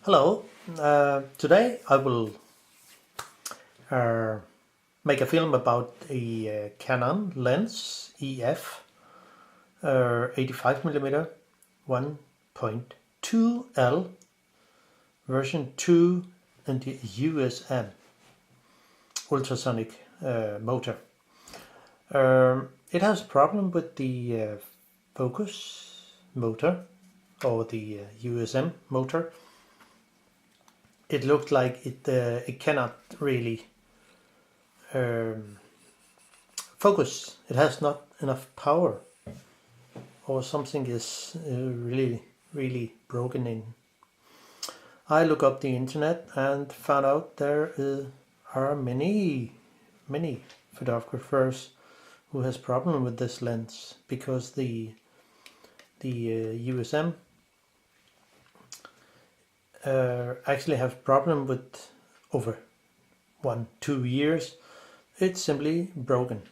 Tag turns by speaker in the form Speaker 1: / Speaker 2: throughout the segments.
Speaker 1: Hello, today I will uh, make a film about a Canon lens EF 85mm 1.2L version 2 and the USM ultrasonic motor. It has a problem with the focus motor or the USM motor. It looked like it cannot really focus. It has not enough power, or something is really broken in. I look up the internet and found out there are many photographers who has problem with this lens because the USM actually have problem with over 1-2 years. It's simply broken.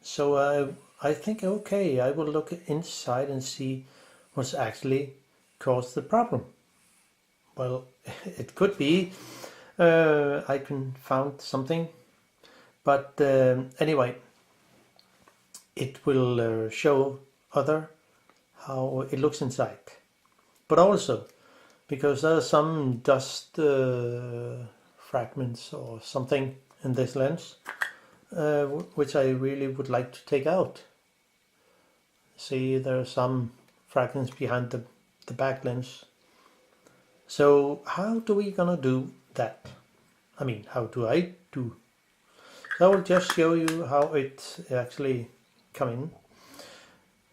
Speaker 1: So I think, okay, I will look inside and see what's actually caused the problem. Well, it could be I can found something, but anyway, it will show other how it looks inside, but also because there are some dust fragments or something in this lens which I really would like to take out. See, there are some fragments behind the back lens. So how do we gonna do that? I mean, how do I do? So I will just show you how it actually come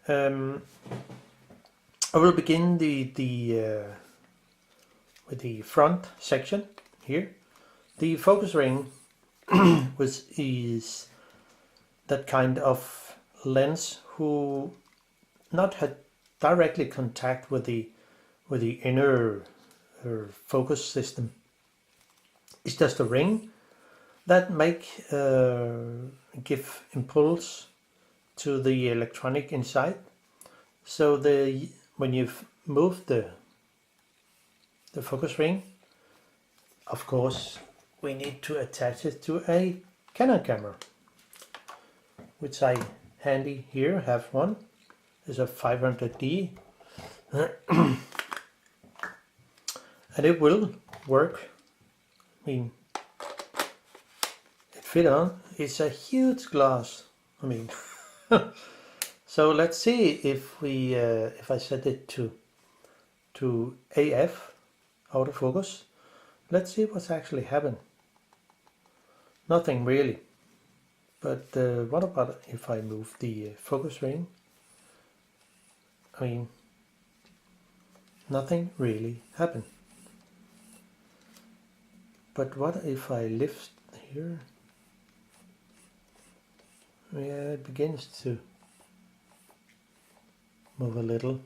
Speaker 1: in. I will begin with the front section here. The focus ring, which is that kind of lens who not had directly contact with the inner focus system. It's just a ring that give impulse to the electronic inside. So when you move the focus ring, of course we need to attach it to a Canon camera, which I handy here have one. It's a 500D and it will work. I mean, it fit on. It's a huge glass. I mean, so let's see if we if I set it to AF, autofocus. Let's see what's actually happened. Nothing really. But what about if I move the focus ring? I mean, nothing really happened. But what if I lift here? Yeah, it begins to move a little.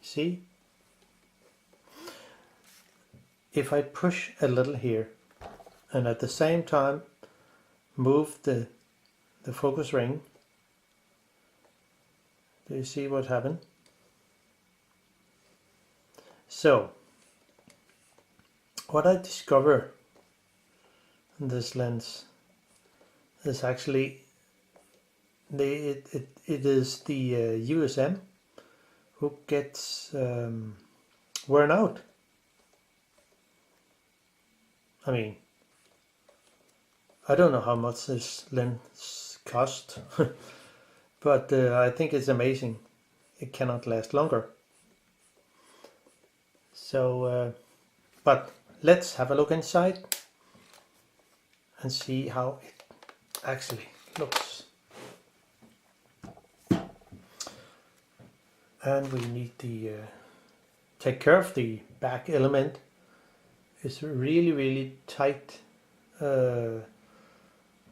Speaker 1: See? If I push a little here and at the same time move the focus ring, do you see what happened? So what I discover in this lens is actually it is the USM who gets worn out. I mean, I don't know how much this lens cost, but I think it's amazing. It cannot last longer. So, but let's have a look inside and see how it actually looks. And we need to take care of the back element. It's really tight,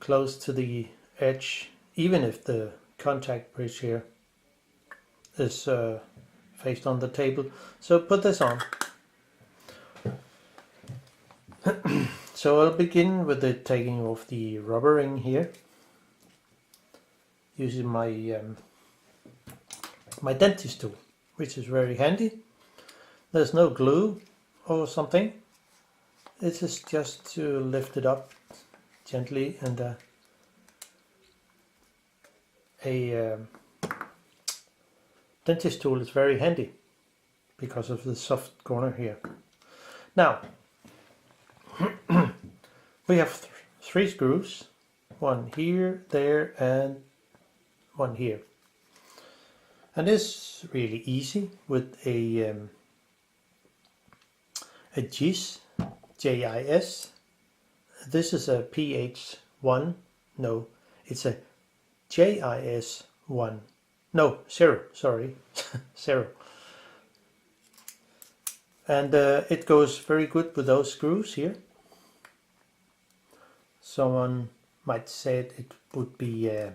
Speaker 1: close to the edge, even if the contact bridge here is faced on the table. So put this on. So I'll begin with the taking off the rubber ring here, using my my dentist tool, which is very handy. There's no glue or something. This is just to lift it up gently, and a dentist tool is very handy because of the soft corner here. Now we have three screws, one here, there, and one here. And this is really easy with a JIS. This is a PH1. No, it's a JIS1. No, 0. Sorry, 0. And it goes very good with those screws here. Someone might say it would be a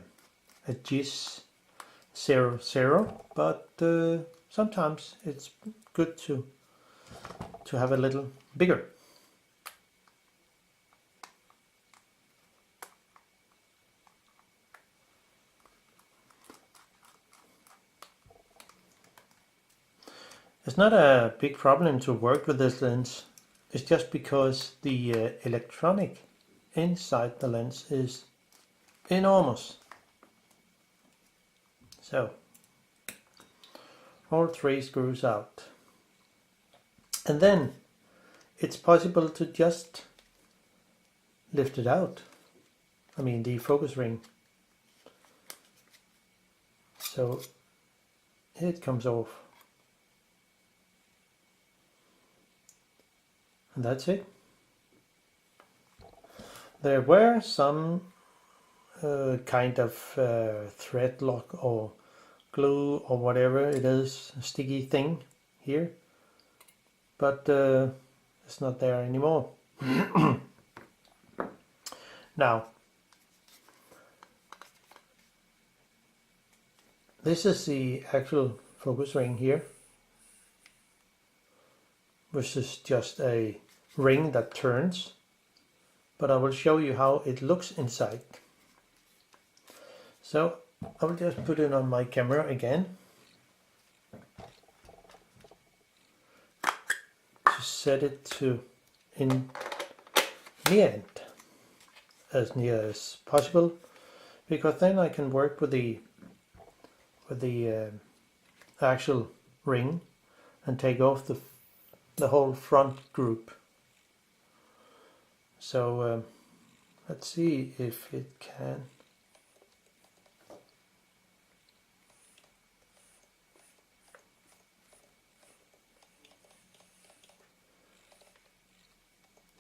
Speaker 1: JIS 00, but sometimes it's good to have a little bigger. It's not a big problem to work with this lens. It's just because the electronic inside the lens is enormous. So, all three screws out. And then it's possible to just lift it out. I mean, the focus ring. So it comes off. And that's it. There were some kind of thread lock or glue or whatever it is, sticky thing here, but it's not there anymore. Now, this is the actual focus ring here, which is just a ring that turns, but I will show you how it looks inside. So I will just put it on my camera again to set it to in near end, as near as possible, because then I can work with the actual ring and take off the whole front group. So let's see if it can.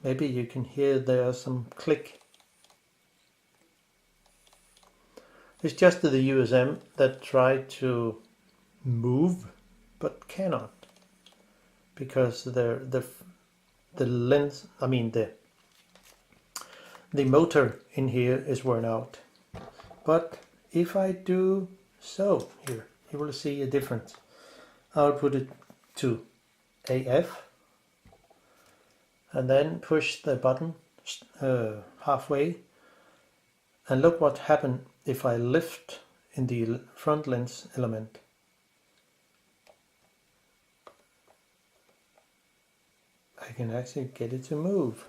Speaker 1: Maybe you can hear there's some click. It's just the USM that tried to move but cannot, because the lens, I mean the motor in here is worn out. But if I do so here, you will see a difference. I'll put it to AF and then push the button halfway, and look what happened if I lift in the front lens element. I can actually get it to move.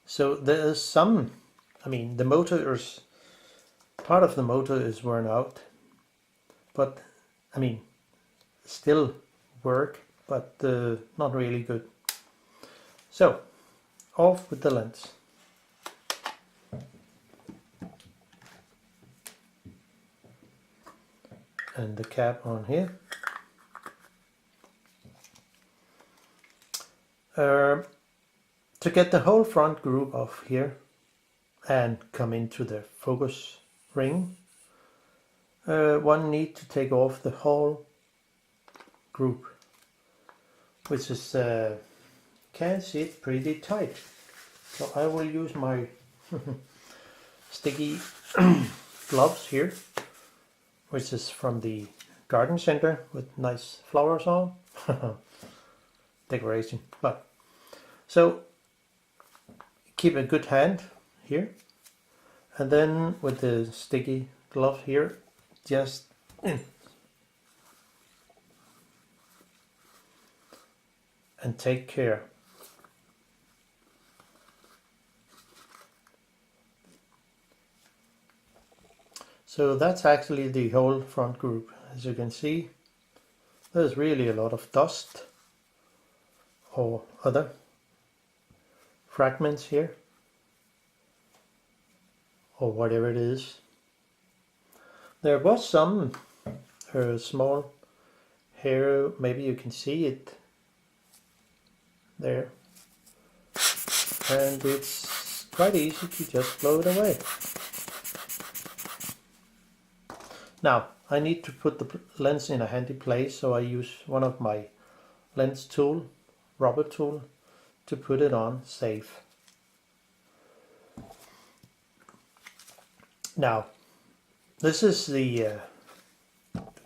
Speaker 1: So there is some, I mean, the motor is, part of the motor is worn out, but I mean, still work, but not really good. So, off with the lens. And the cap on here. To get the whole front group off here and come into the focus ring, one need to take off the whole group, which is can sit pretty tight. So I will use my sticky gloves here, which is from the garden center with nice flowers on. Decoration. But so keep a good hand here, and then with the sticky glove here, just and take care. So that's actually the whole front group. As you can see, there's really a lot of dust or other fragments here, or whatever it is. There was some small hair, maybe you can see it there, and it's quite easy to just blow it away. Now I need to put the lens in a handy place, so I use one of my lens tool, rubber tool, to put it on safe. Now this is the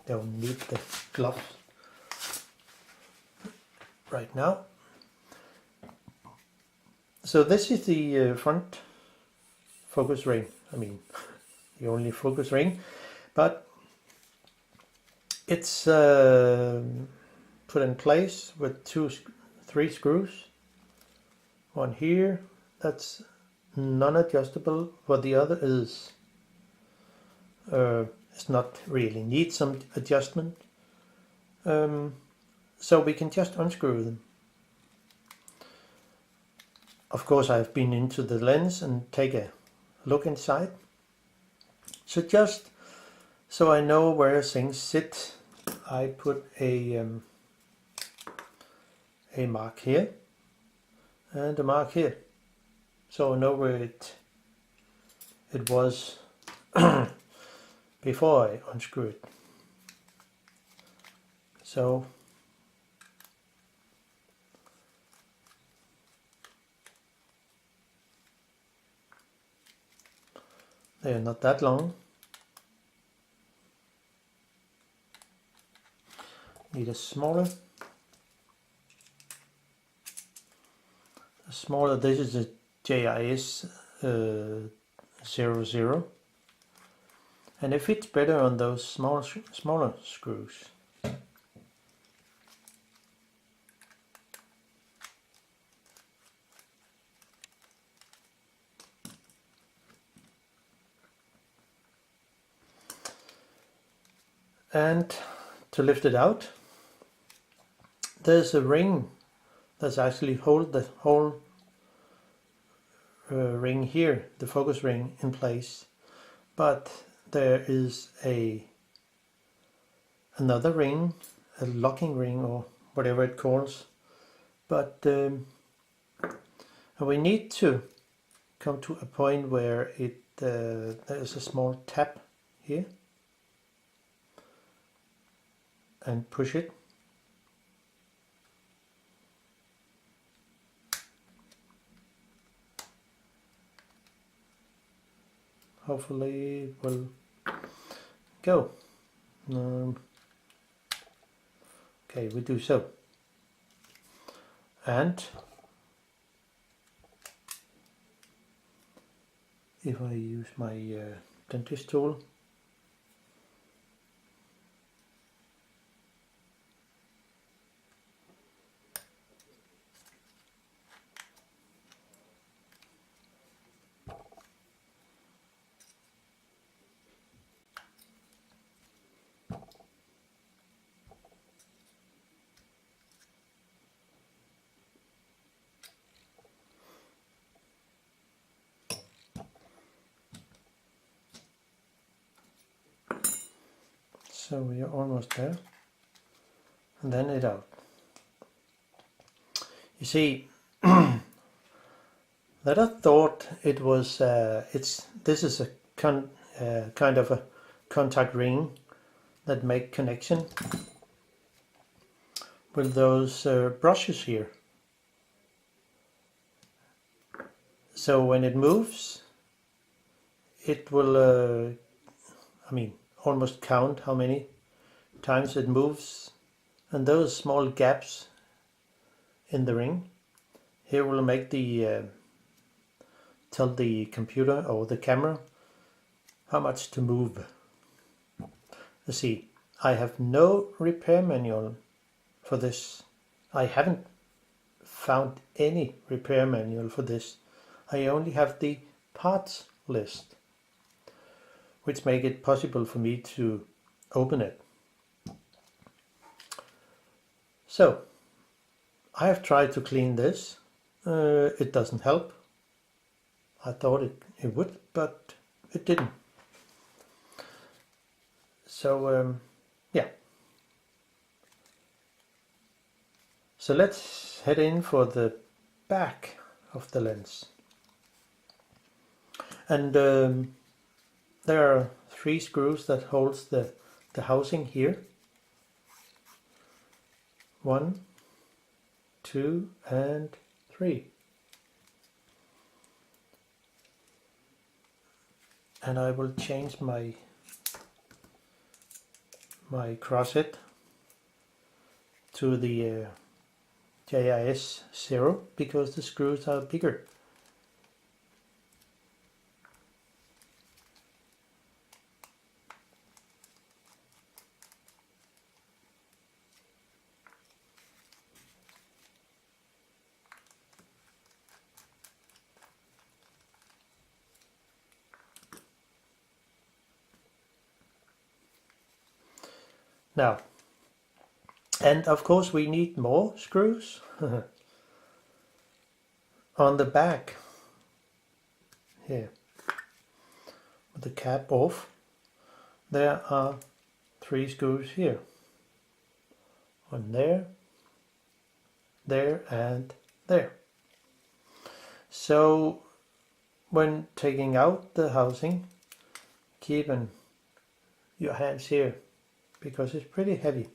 Speaker 1: don't need the gloves right now. So this is the front focus ring, I mean the only focus ring, but it's put in place with 3 screws. One here, that's non-adjustable, but the other is it's not really need some adjustment, so we can just unscrew them. Of course, I've been into the lens and take a look inside, so just so I know where things sit, I put a mark here and a mark here, so I know where it was before I unscrew it. So they're not that long. Need a smaller. This is a JIS 00, and it fits better on those smaller screws. And to lift it out, there's a ring that's actually hold the whole ring here, the focus ring, in place, but there is another ring, a locking ring or whatever it calls, but we need to come to a point where there is a small tap here, and push it. Hopefully it will go. Okay, we do so. And if I use my dentist tool, so we are almost there, and then it out. You see, that I thought it was this is a kind of a contact ring that make connection with those brushes here. So when it moves, it will almost count how many times it moves, and those small gaps in the ring here will make the tell the computer or the camera how much to move. You see, I have no repair manual for this. I haven't found any repair manual for this. I only have the parts list, which make it possible for me to open it. So I have tried to clean this. It doesn't help. I thought it would, but it didn't. So yeah. So let's head in for the back of the lens. And there are 3 screws that holds the housing here. 1, 2 and 3. And I will change my crosshead to the JIS 0 because the screws are bigger. Now, and of course we need more screws. On the back here, with the cap off, there are 3 screws here. One there, there and there. So when taking out the housing, keep your hands here because it's pretty heavy.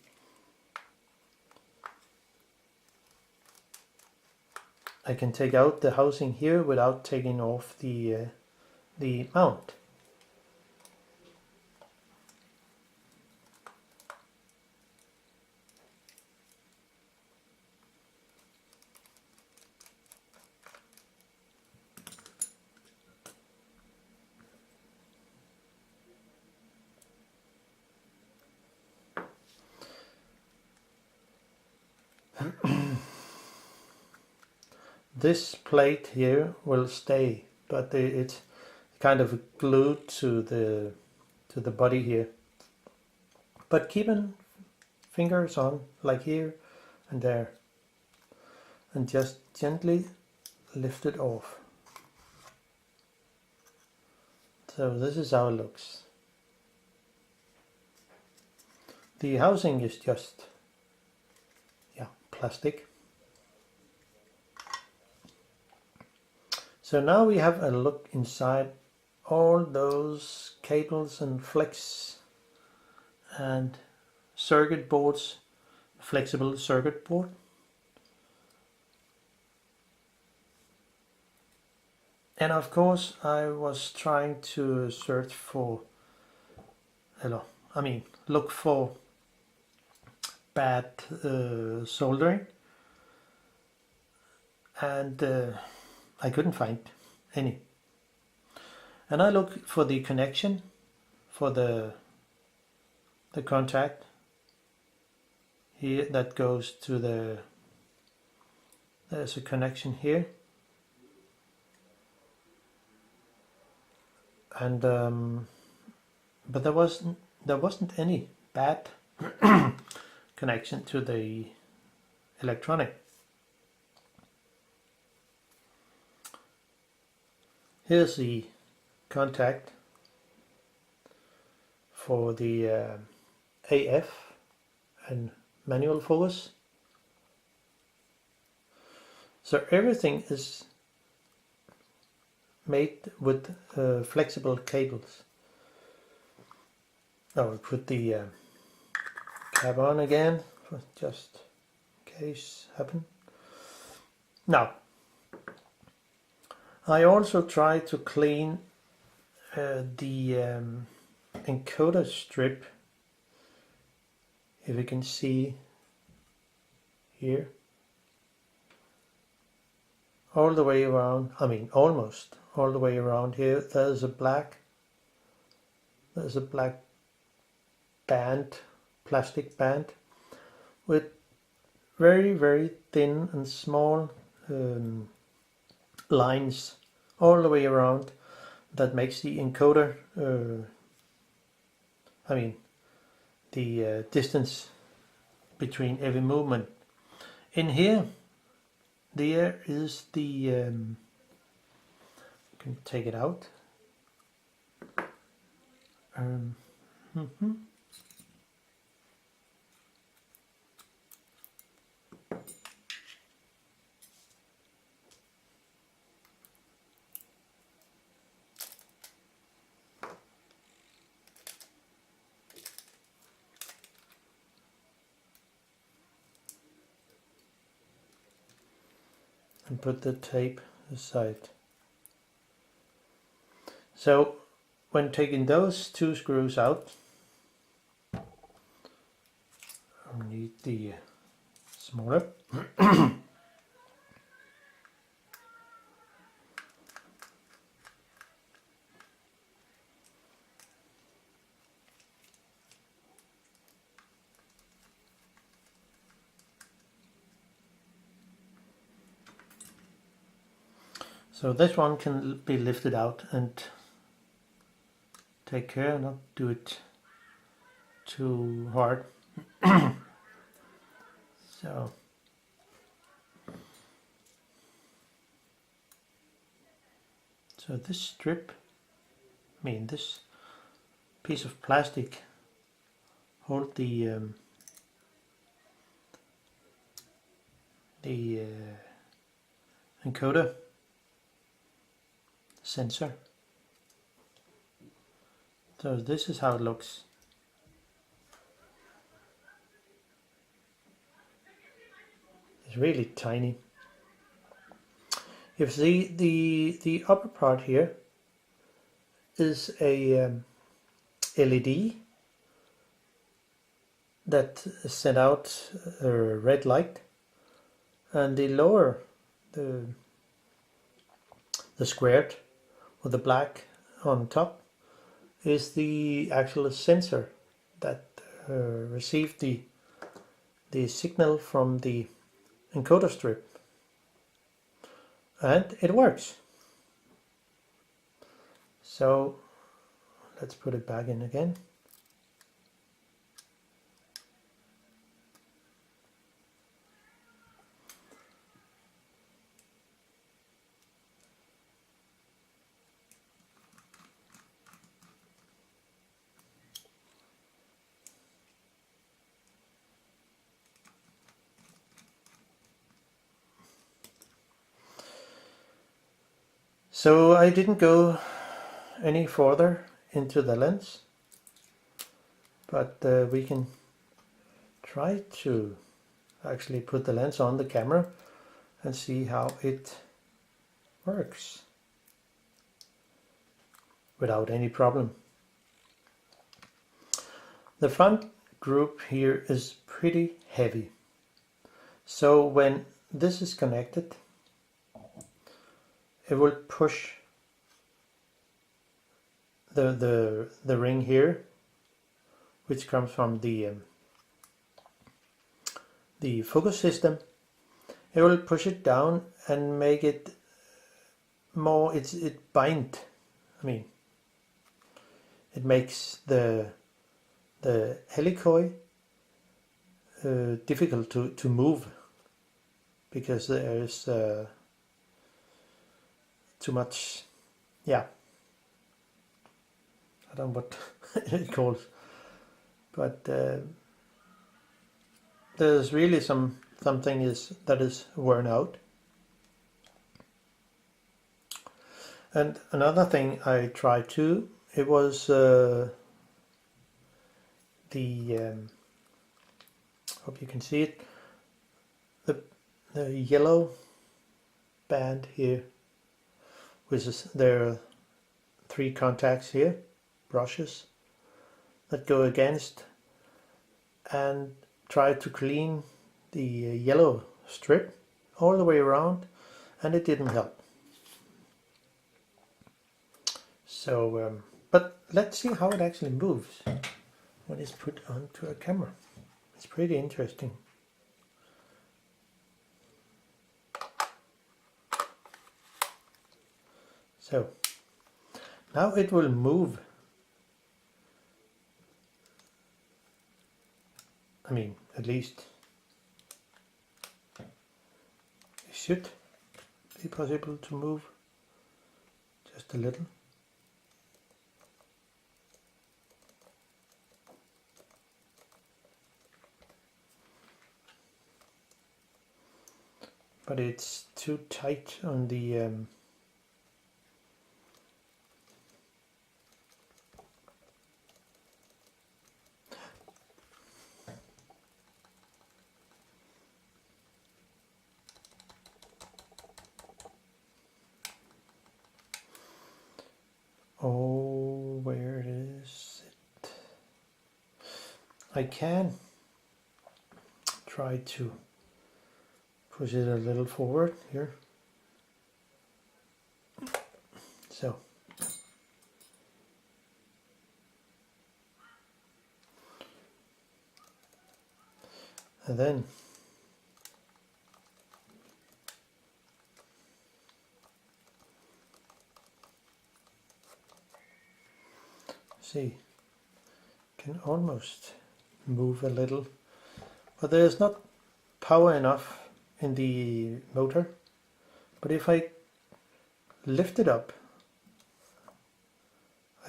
Speaker 1: I can take out the housing here without taking off the mount. This plate here will stay, but it's kind of glued to the body here. But keeping fingers on, like here and there, and just gently lift it off. So this is how it looks. The housing is just, yeah, plastic. So now we have a look inside all those cables and flex and circuit boards, flexible circuit board. And of course I was trying to search for, look for bad soldering, and I couldn't find any. And I looked for the connection for the contact here that goes to there's a connection here, and but there wasn't any bad connection to the electronic. Here's the contact for the AF and manual focus. So everything is made with flexible cables. I will put the cap on again, for just in case happen. Now, I also try to clean the encoder strip, if you can see here, all the way around, almost all the way around here. There's a black band, plastic band with very, very thin and small lines all the way around that makes the encoder, the distance between every movement. In here, there is the, you can take it out. And put the tape aside. So when taking those two screws out, I'll need the smaller. So this one can be lifted out, and take care not do it too hard. So this strip, this piece of plastic hold the encoder sensor. So this is how it looks. It's really tiny. You see the upper part here is a LED that sent out a red light, and the lower, the squared with the black on top, is the actual sensor that received the signal from the encoder strip, and it works. So let's put it back in again. So I didn't go any further into the lens, but we can try to actually put the lens on the camera and see how it works without any problem. The front group here is pretty heavy, so when this is connected, it will push the ring here, which comes from the focus system. It will push it down and make it more. It bind. It makes the helicoid difficult to move, because there is too much, I don't know what it calls, but there's really something that is worn out. And another thing I tried too, it was hope you can see it, the yellow band here, which is, there are 3 contacts here, brushes that go against, and try to clean the yellow strip all the way around, and it didn't help. So but let's see how it actually moves when it's put onto a camera. It's pretty interesting. So now it will move. I mean, at least it should be possible to move just a little. But it's too tight on the oh, where is it? I can try to push it a little forward here. So. And then see, can almost move a little, but there's not power enough in the motor. But if I lift it up,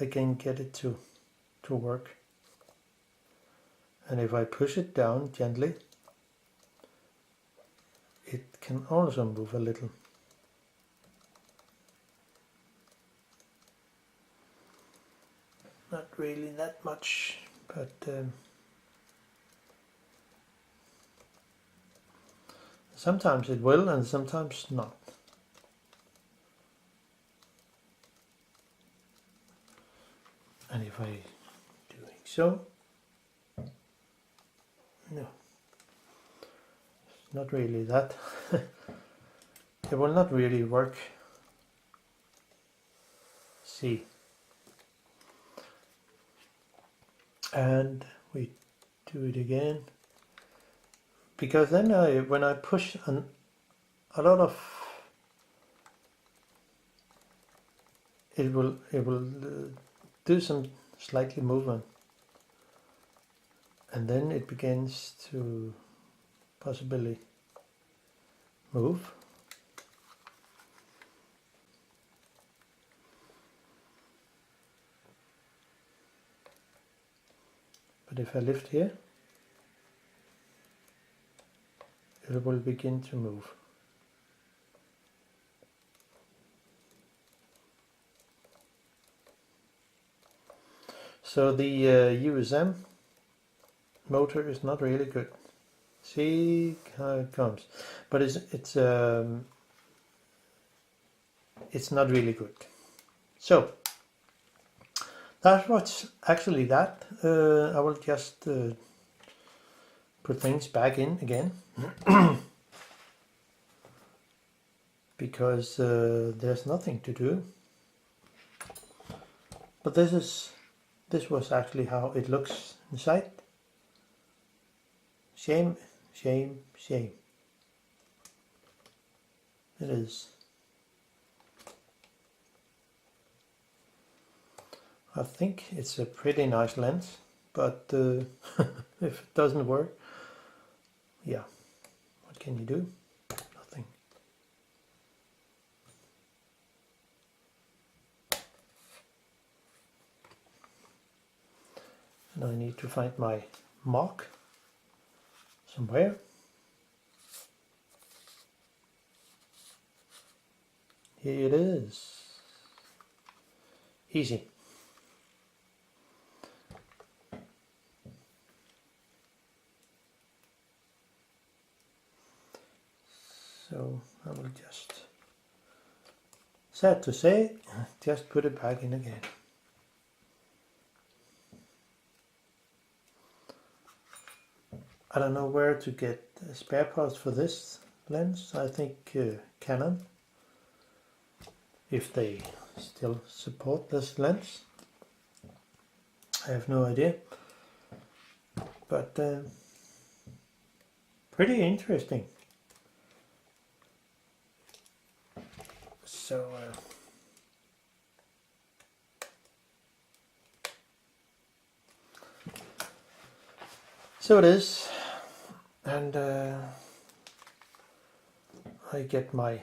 Speaker 1: I can get it to work. And if I push it down gently, it can also move a little. Not really that much, but sometimes it will and sometimes not. And if I doing so, no, it's not really that. It will not really work. See. And we do it again, because then when I push a lot of it will do some slightly movement, and then it begins to possibly move. But if I lift here, it will begin to move. So the USM motor is not really good. See how it comes, but it's not really good. So that's what's actually that. I will just put things back in again because there's nothing to do. But this was actually how it looks inside. Shame, shame, shame. It is. I think it's a pretty nice lens, but if it doesn't work, yeah, what can you do? Nothing. And I need to find my mark somewhere. Here it is. Easy. So I will just, sad to say, just put it back in again. I don't know where to get spare parts for this lens. I think Canon, if they still support this lens. I have no idea, but pretty interesting. So So it is, and I get my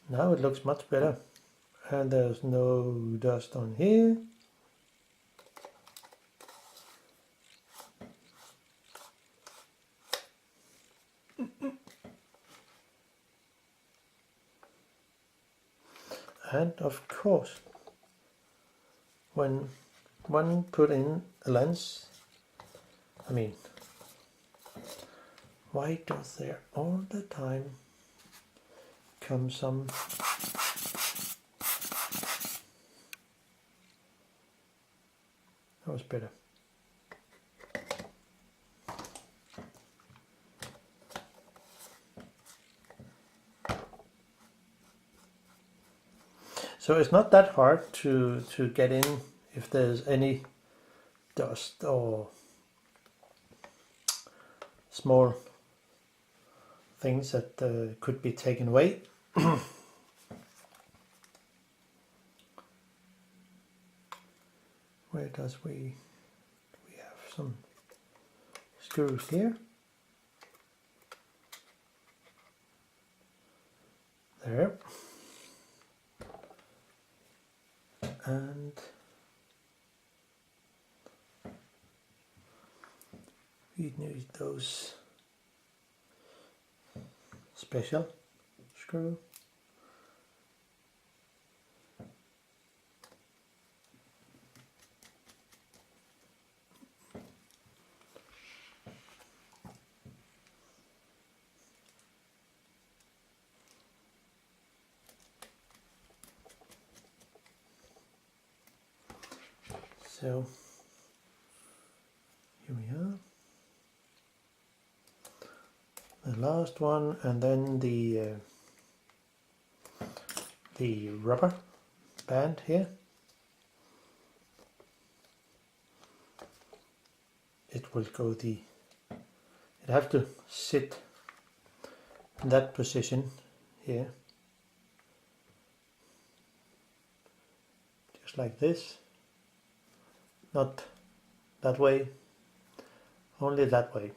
Speaker 1: now it looks much better, and there's no dust on here. And of course, when one put in a lens, I mean, why does there all the time come some that was better. So it's not that hard to get in if there's any dust or small things that could be taken away. Where does we have some screws here. There. And we need those special screw. So here we are. The last one, and then the rubber band here. It will go it have to sit in that position here, just like this. Not that way, only that way.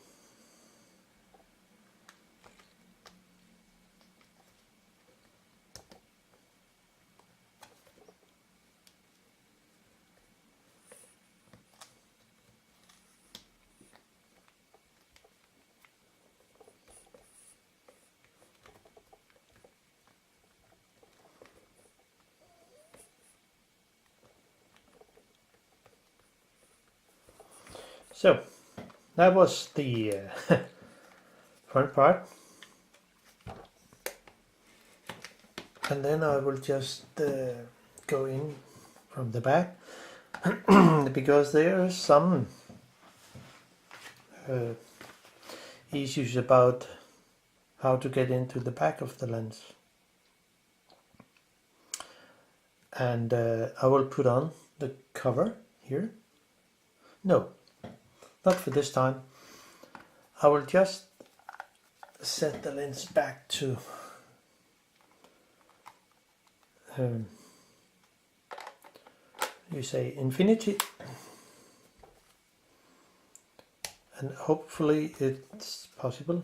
Speaker 1: So that was the front part, and then I will just go in from the back because there are some issues about how to get into the back of the lens, and I will put on the cover here. No, not for this time. I will just set the lens back to you say infinity, and hopefully it's possible.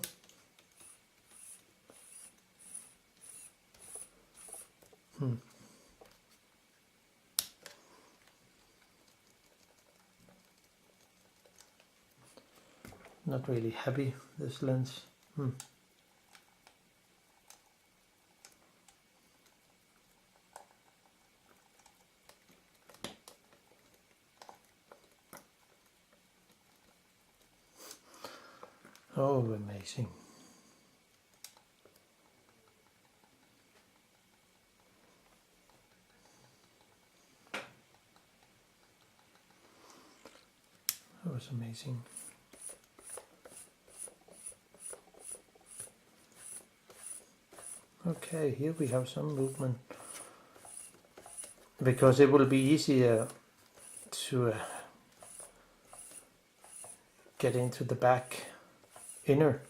Speaker 1: Not really happy this lens. Oh, amazing. That was amazing. Okay, here we have some movement, because it will be easier to get into the back inner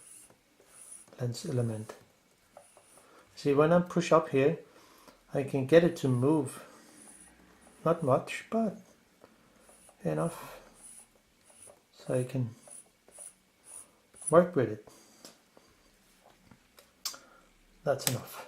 Speaker 1: lens element. See, when I push up here, I can get it to move. Not much, but enough so I can work with it. That's enough.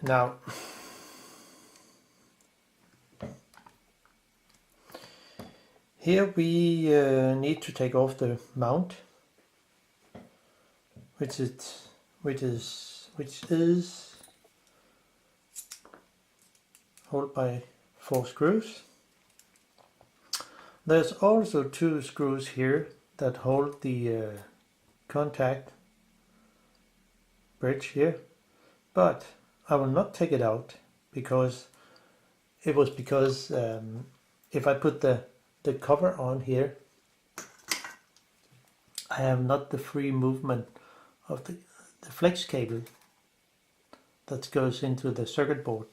Speaker 1: Now, here we need to take off the mount, which is held by 4 screws. There's also 2 screws here that hold the contact bridge here, but I will not take it out because if I put the cover on here, I have not the free movement of the flex cable that goes into the circuit board.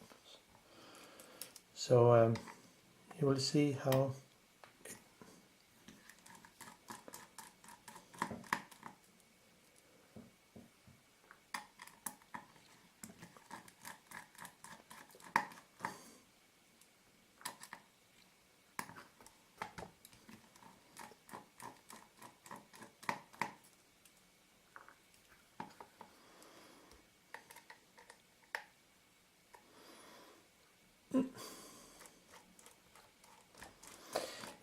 Speaker 1: So you will see how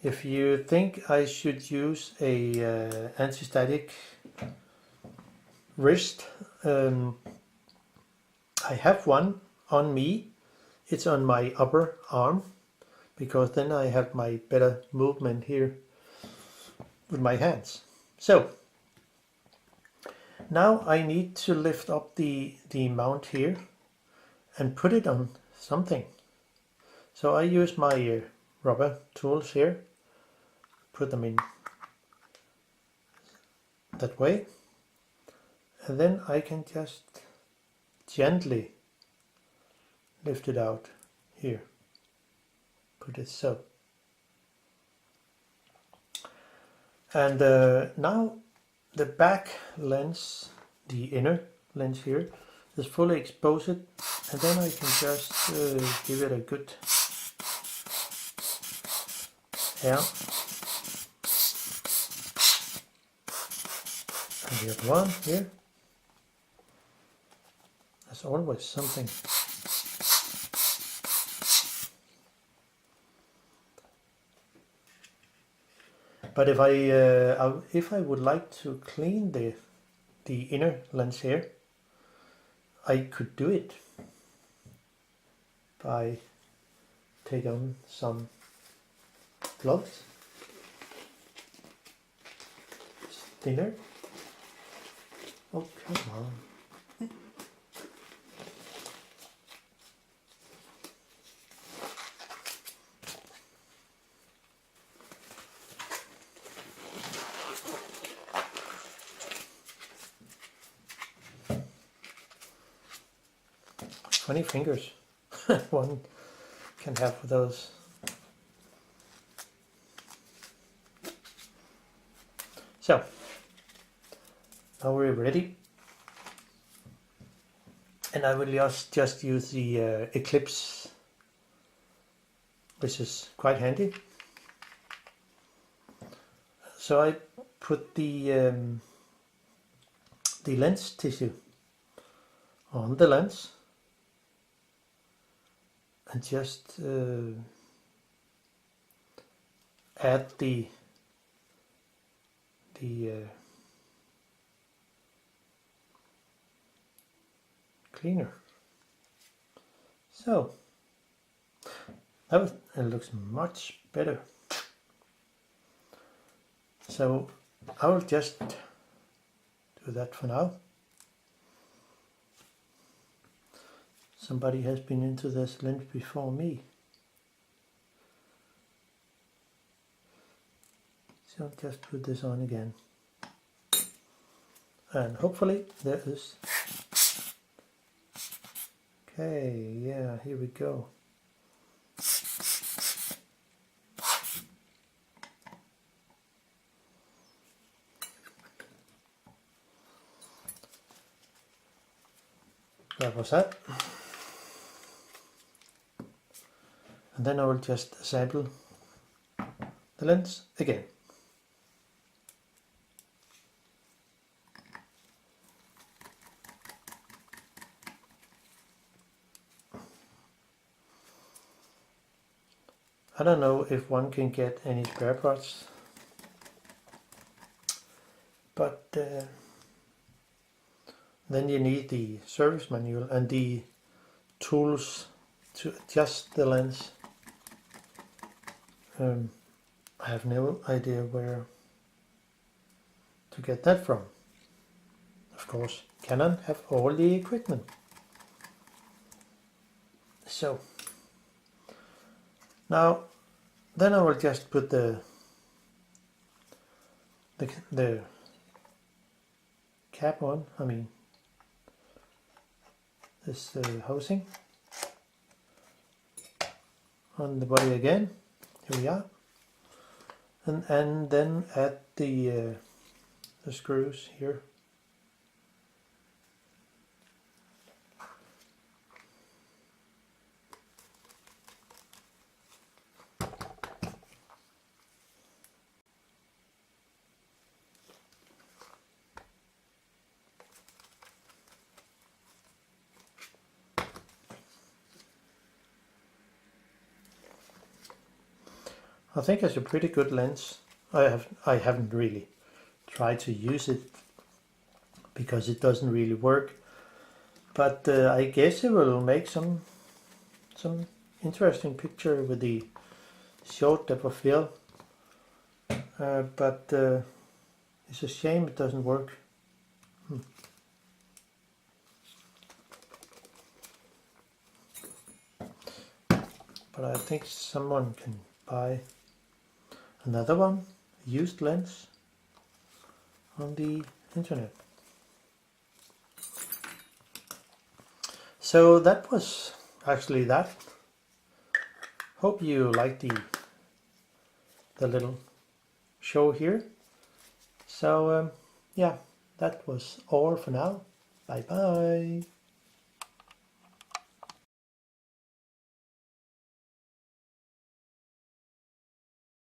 Speaker 1: if you think I should use a anti-static wrist, I have one on me. It's on my upper arm because then I have my better movement here with my hands. So now I need to lift up the mount here and put it on something. So I use my rubber tools here, put them in that way, and then I can just gently lift it out here, put it so. And now the back lens, the inner lens here, is fully exposed, and then I can just give it a good air. And the other one here. There's always something. But if I would like to clean the inner lens here, I could do it by take on some gloves. It's thinner. Oh, come on. Funny fingers one can have for those. So now we're ready, and I will just use the Eclipse, which is quite handy. So I put the lens tissue on the lens and just add the cleaner. So it looks much better. So I will just do that for now. Somebody has been into this lens before me. So just put this on again. And hopefully there is. Okay, yeah, here we go. That was that. And then I will just assemble the lens again. I don't know if one can get any spare parts, but then you need the service manual and the tools to adjust the lens. I have no idea where to get that from. Of course, Canon have all the equipment. So now, then I will just put the cap on. I mean, this housing on the body again. Here we are, and then add the screws here. I think it's a pretty good lens. I haven't really tried to use it because it doesn't really work, but I guess it will make some interesting picture with the short depth of field. But it's a shame it doesn't work. But I think someone can buy another one, used lens, on the internet. So that was actually that. Hope you liked the little show here. So yeah, that was all for now. Bye bye.